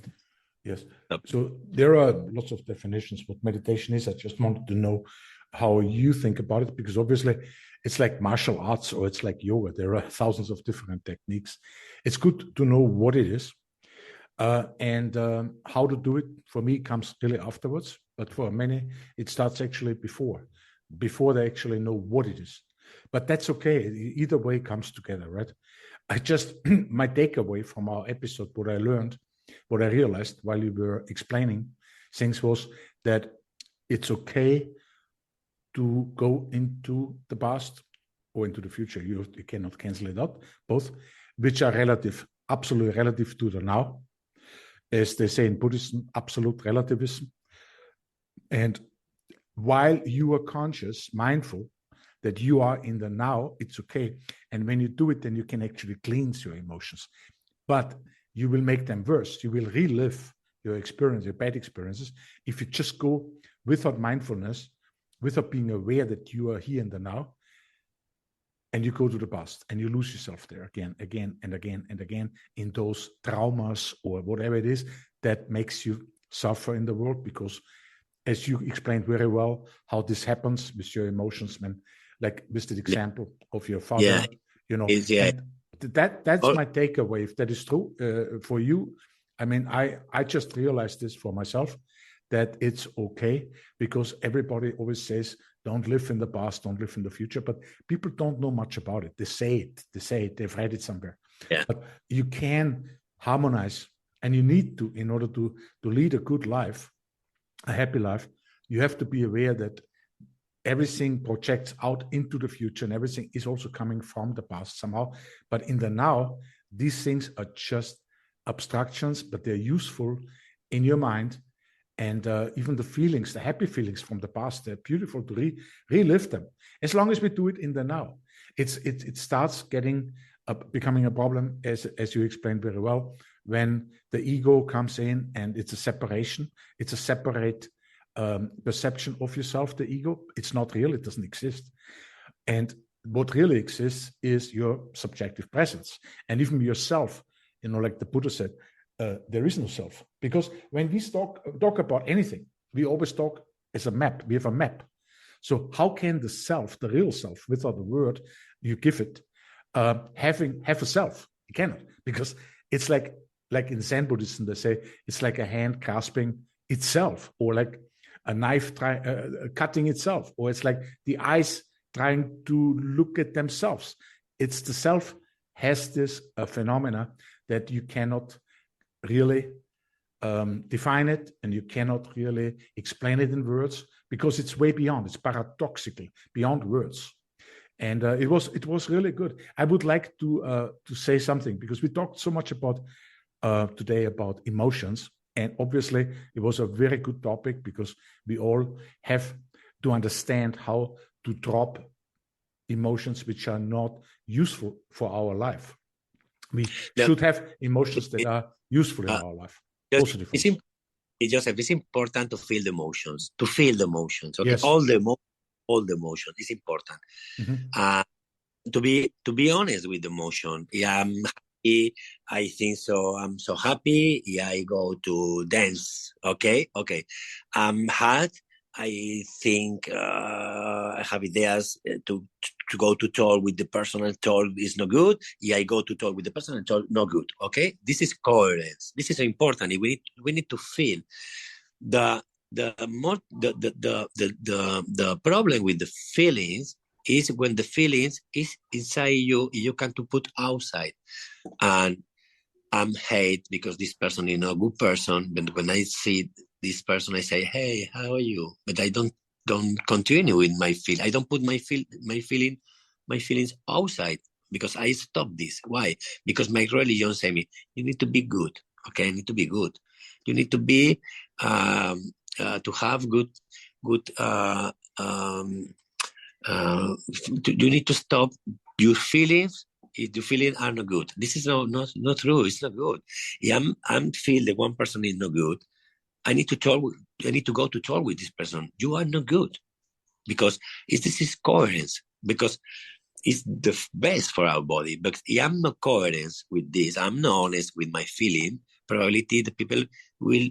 Yes. So there are lots of definitions what meditation is. I just wanted to know how you think about it, because obviously it's like martial arts or it's like yoga. There are thousands of different techniques. It's good to know what it is, and how to do it. For me, comes really afterwards, but for many, it starts actually before they actually know what it is. But that's okay. Either way comes together, right? I just, my takeaway from our episode, what I learned, what I realized while you were explaining things was that it's okay to go into the past or into the future. You cannot cancel it out, both, which are relative, absolutely relative to the now. As they say in Buddhism, absolute relativism. And while you are conscious, mindful that you are in the now, it's okay. And when you do it, then you can actually cleanse your emotions. But you will make them worse. You will relive your experience, your bad experiences, if you just go without mindfulness, without being aware that you are here in the now, and you go to the past and you lose yourself there again and again in those traumas or whatever it is that makes you suffer in the world. Because as you explained very well how this happens with your emotions, when, like with the example of your father, and that's my takeaway. If that is true for you, I mean, I just realized this for myself, that it's okay, because everybody always says, don't live in the past, don't live in the future, but people don't know much about it. They say it, they've read it somewhere.
Yeah.
But you can harmonize, and you need to, in order to lead a good life, a happy life, you have to be aware that everything projects out into the future, and everything is also coming from the past somehow. But in the now, these things are just abstractions, but they're useful in your mind. And even the feelings, the happy feelings from the past, they're beautiful to relive them. As long as we do it in the now, it starts becoming a problem, as you explained very well, when the ego comes in and it's a separation. It's a separate perception of yourself, the ego. It's not real. It doesn't exist. And what really exists is your subjective presence. And even yourself, like the Buddha said, there is no self. Because when we talk about anything, we always talk as a map. We have a map. So how can the self, the real self, without the word you give it, have a self? You cannot, because it's like in Zen Buddhism, they say it's like a hand grasping itself, or like a knife cutting itself, or it's like the eyes trying to look at themselves. It's the self has this phenomena that you cannot really define it, and you cannot really explain it in words, because it's way beyond. It's paradoxically beyond words. And it was really good. I would like to say something, because we talked so much about today about emotions, and obviously it was a very good topic, because we all have to understand how to drop emotions which are not useful for our life. We should have emotions that are useful in our life.
Joseph, it's important to feel the emotions. Okay, yes. All the emotions is important. Mm-hmm. To be honest with the emotion, I'm happy. I think so. I'm so happy. I go to dance. Okay. I'm hard. I think I have ideas to go to talk with the person, and talk is no good. I go to talk with the person, and talk no good. Okay, this is coherence. This is important. We need to feel the problem with the feelings is when the feelings is inside you. You can't put outside, and I'm hate because this person is not a good person. But when I see this person, I say, hey, how are you? But I don't continue with my feel. I don't put my feelings outside, because I stop this. Why? Because my religion say me, you need to be good. Okay, I need to be good. You need to be to have good. You need to stop your feelings. If your feelings are not good, this is not true. It's not good. I'm feel that one person is not good. I need to go to talk with this person. You are not good, because this is coherence, because it's the best for our body. But if I'm not coherent with this, I'm not honest with my feeling, probability the people will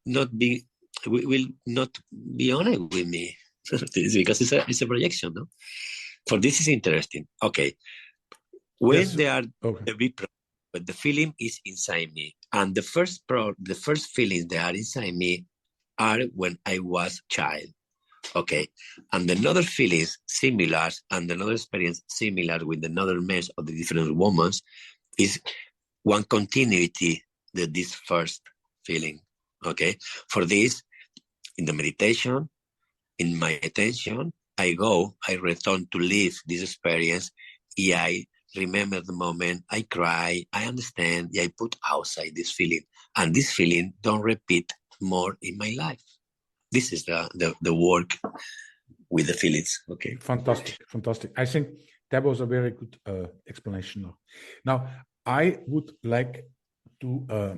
not be will not be honest with me because it's a projection. No, for this is interesting. Okay, when
Yes.
they are
Okay.
the big problem, but the feeling is inside me, and the first feelings that are inside me are when I was child. Okay, and another feelings similar and another experience similar with another mesh of the different women is one continuity that this first feeling. Okay, for this, in the meditation, in my attention, I return to live this experience. I remember the moment, I cry, I understand, I put outside this feeling, and this feeling don't repeat more in my life. This is the work with the feelings. Okay.
Fantastic. I think that was a very good explanation. Now, I would like to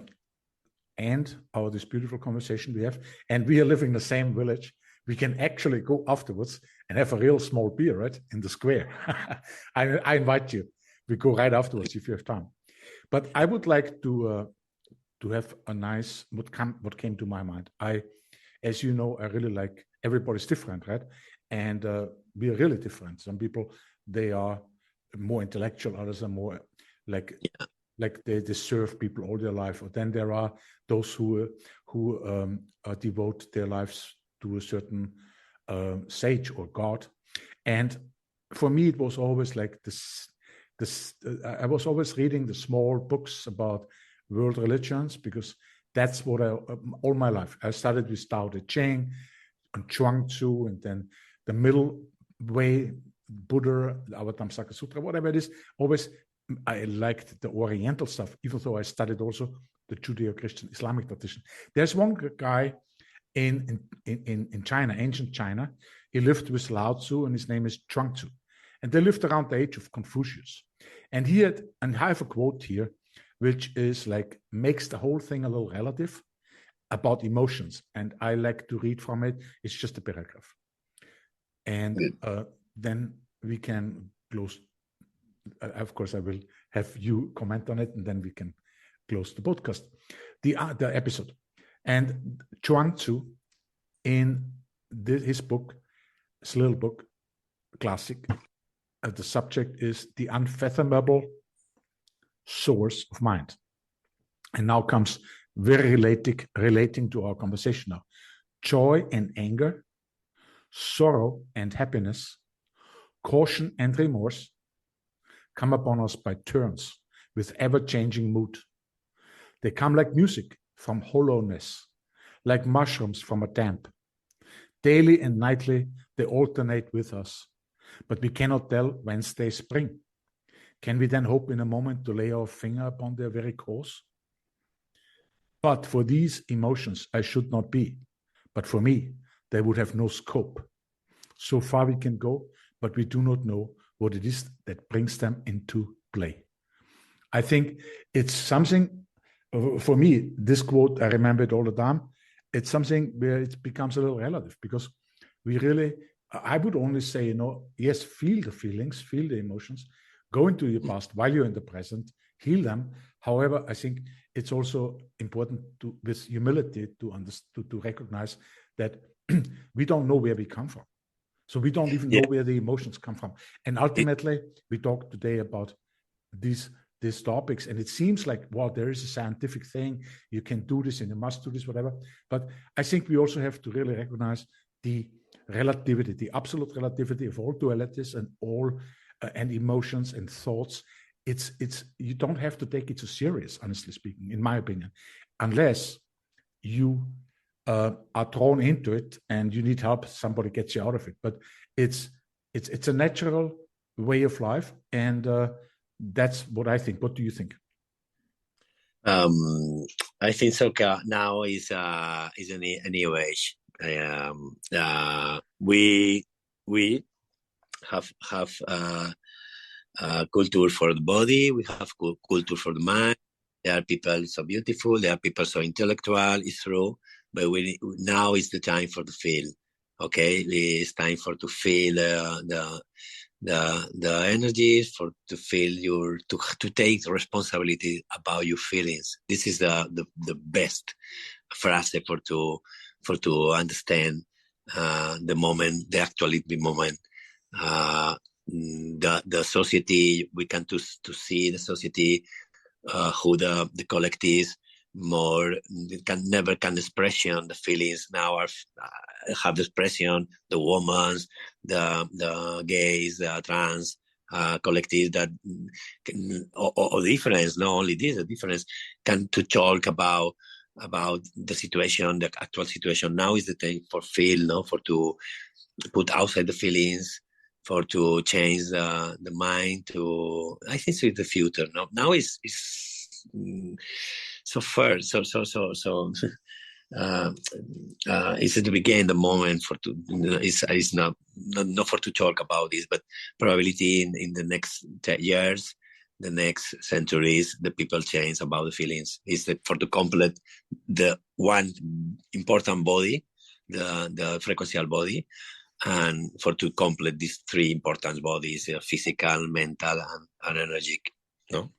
end this beautiful conversation we have, and we are living in the same village. We can actually go afterwards and have a real small beer, right, in the square. I invite you. We go right afterwards if you have time. But I would like to have a nice what came to my mind. As you know, I really like everybody's different, right? And we are really different. Some people, they are more intellectual, others are more like they serve people all their life. Or then there are those who devote their lives to a certain sage or God. And for me, it was always like this. I was always reading the small books about world religions because that's what all my life. I started with Tao Te Ching and Chuang Tzu, and then the middle way, Buddha, the Avatamsaka Sutra, whatever it is. Always, I liked the Oriental stuff, even though I studied also the Judeo-Christian Islamic tradition. There's one guy in China, ancient China. He lived with Lao Tzu, and his name is Chuang Tzu. And they lived around the age of Confucius. And I have a quote here, which is like, makes the whole thing a little relative about emotions. And I like to read from it. It's just a paragraph. And then we can close. Of course, I will have you comment on it, and then we can close the podcast, the episode. And Chuang Tzu, in his book, his little book, classic, the subject is the unfathomable source of mind. And now comes very relating to our conversation now. Joy and anger, sorrow and happiness, caution and remorse come upon us by turns with ever-changing mood. They come like music from hollowness, like mushrooms from a damp. Daily and nightly, they alternate with us, but we cannot tell whence they spring. Can we then hope in a moment to lay our finger upon their very cause? But for these emotions, I should not be. But for me, they would have no scope. So far we can go, but we do not know what it is that brings them into play. I think it's something, for me, this quote, I remember it all the time. It's something where it becomes a little relative because we really, I would only say, yes, feel the feelings, feel the emotions, go into your past while you're in the present, heal them. However, I think it's also important to, with humility, to recognize that we don't know where we come from. So we don't even know where the emotions come from. And ultimately, we talked today about these topics, and it seems like, well, there is a scientific thing, you can do this and you must do this, whatever. But I think we also have to really recognize the relativity, the absolute relativity of all dualities and all and emotions and thoughts. It's you don't have to take it so serious, honestly speaking, in my opinion, unless you are thrown into it and you need help, somebody gets you out of it. But it's a natural way of life, and that's what I think. What do you think?
I think so. Now is a new age. We have culture for the body. We have culture for the mind. There are people so beautiful. There are people so intellectual. It's true. But now is the time for the feel. Okay, it's time to feel the energy, to feel to take responsibility about your feelings. This is the best phrase for to understand the moment, the actuality moment. The society, we can to see the society, who the collect is more, never can expression the feelings now are have the expression, the women, the gays, the trans collective that can, or difference, not only this, the difference can to talk about the situation, the actual situation. Now is the time for feel, no, for to put outside the feelings, for to change the mind. To, I think so, the future. No, now is so first, so. It's at the beginning, the moment for to. It's not for to talk about this, but probability in the next 10 years, the next centuries, the people change about the feelings. Is that for to complete the one important body, the frequency body, and for to complete these three important bodies: physical, mental, and energetic. No.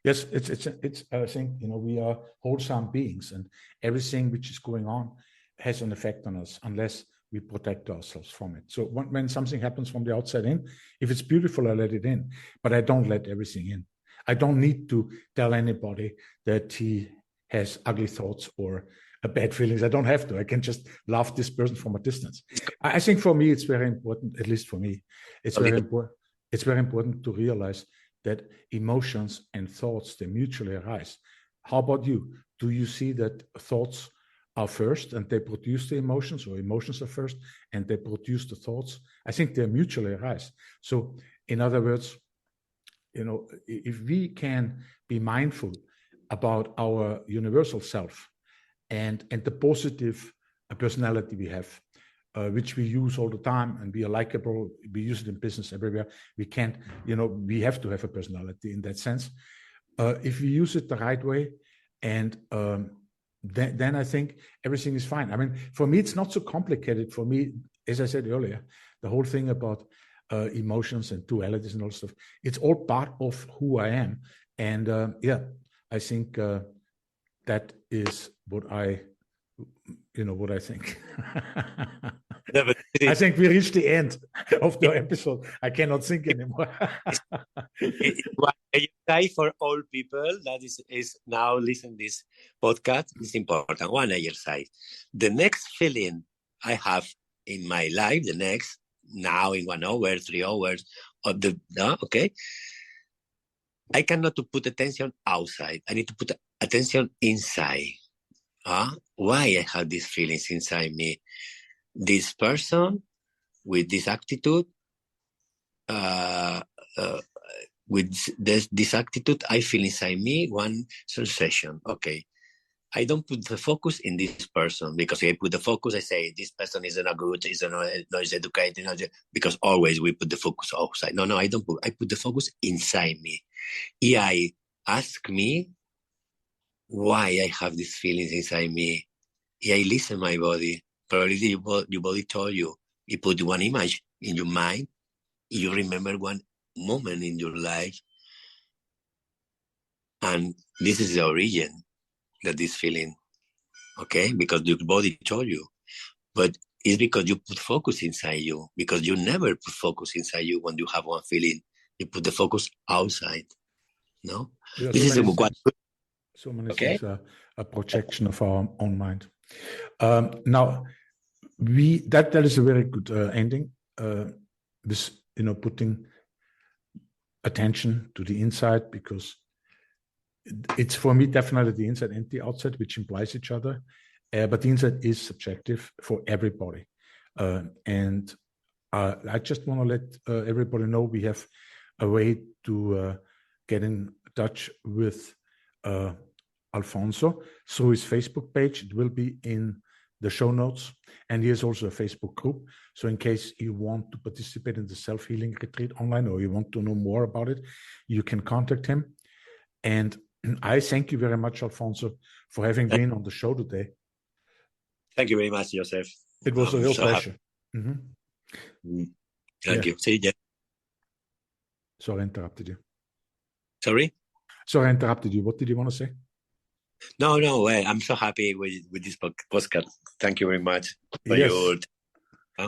Yes. It's. I think we are wholesome beings, and everything which is going on has an effect on us unless we protect ourselves from it. So when something happens from the outside in, if it's beautiful, I let it in, but I don't let everything in. I don't need to tell anybody that he has ugly thoughts or bad feelings. I don't have to. I can just love this person from a distance. I think for me, it's very important, at least for me, it's very important. It's very important to realize that emotions and thoughts, they mutually arise. How about you? Do you see that thoughts are first and they produce the emotions, or emotions are first and they produce the thoughts? I think they mutually arise. So in other words, if we can be mindful about our universal self and the positive personality we have, which we use all the time, and we are likable, we use it in business everywhere. We can't, we have to have a personality in that sense. If we use it the right way, and then I think everything is fine. I mean, for me, it's not so complicated. For me, as I said earlier, the whole thing about emotions and dualities and all stuff, it's all part of who I am. And I think that is what I think. I think we reached the end of the episode. I cannot think anymore.
One exercise for all people that is now listening this podcast is important. One exercise. The next feeling I have in my life, now in 1 hour, 3 hours, okay. I cannot to put attention outside. I need to put attention inside. Why I have these feelings inside me? This person with this attitude, with this attitude, I feel inside me one sensation. Okay, I don't put the focus in this person, because if I put the focus, I say this person is not good, is not educated, because always we put the focus outside. No, I don't put. I put the focus inside me. I ask me why I have these feelings inside me. I listen my body. Probably your body told you. You put one image in your mind. You remember one moment in your life. And this is the origin that this feeling. Okay? Because your body told you. But it's because you put focus inside you. Because you never put focus inside you when you have one feeling. You put the focus outside. No?
Yeah,
this is
so many things are a projection of our own mind. Now, that is a very good ending. This, putting attention to the inside, because it's for me definitely the inside and the outside, which implies each other. But the inside is subjective for everybody, and I just want to let everybody know we have a way to get in touch with Alfonso through his Facebook page. It will be in the show notes, and he has also a Facebook group. So in case you want to participate in the self-healing retreat online, or you want to know more about it, you can contact him. And I thank you very much, Alfonso, for having been on the show today.
Thank you very much, Joseph.
It was a real pleasure.
Thank you. See you.
Sorry, I interrupted you.
Sorry?
Sorry, I interrupted you. What did you want to say?
No, I'm so happy with this podcast. Thank you very much for
Yes.
your.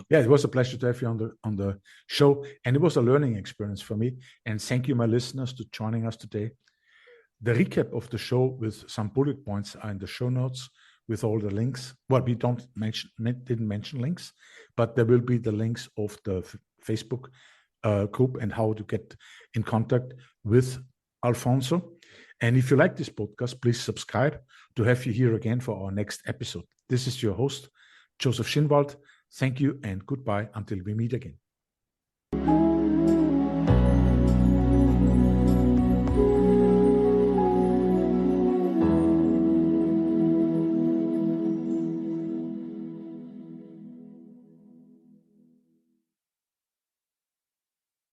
Yeah, it was a pleasure to have you on the show, and it was a learning experience for me. And thank you, my listeners, to joining us today. The recap of the show with some bullet points are in the show notes with all the links. Well, we didn't mention links, but there will be the links of the Facebook group and how to get in contact with Alfonso. And if you like this podcast, please subscribe to have you here again for our next episode. This is your host, Joseph Schinwald. Thank you and goodbye until we meet again.